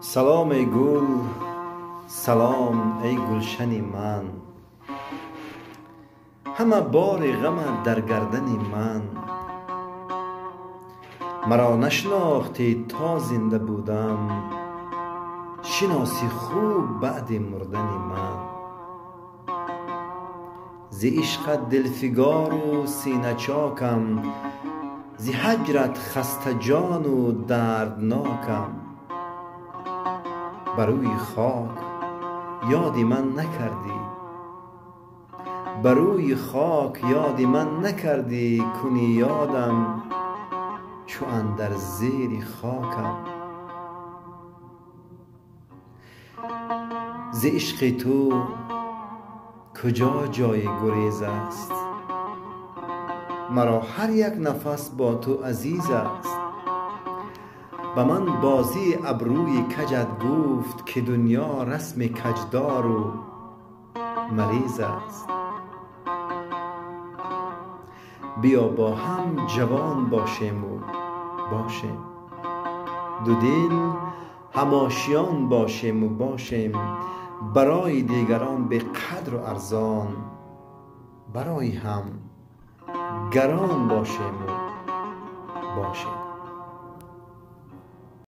سلام ای گل، سلام ای گلشن من، همه بار غمت در گردن من. مرا نشناختی تا زنده بودم، شناسی خوب بعد مردن من. ز عشقت دلفگار و سینه چاکم، ز هجرت خسته جان و دردناکم. بر روی خاک یاد من نکردی، بر روی خاک یاد من نکردی. کنی یادم چو اندر زیر خاکم. ز عشق تو کجا جای گریز است، مرا هر یک نفس با تو عزیز است. به من بازی ابروی کجت گفت، که دنیا رسم کجدار و مریض است. بیا با هم جوان باشیم و باشیم، دو دل هم آشیان باشیم و باشیم. برای دیگران به قدر و ارزان، برای هم گران باشیم و باشیم.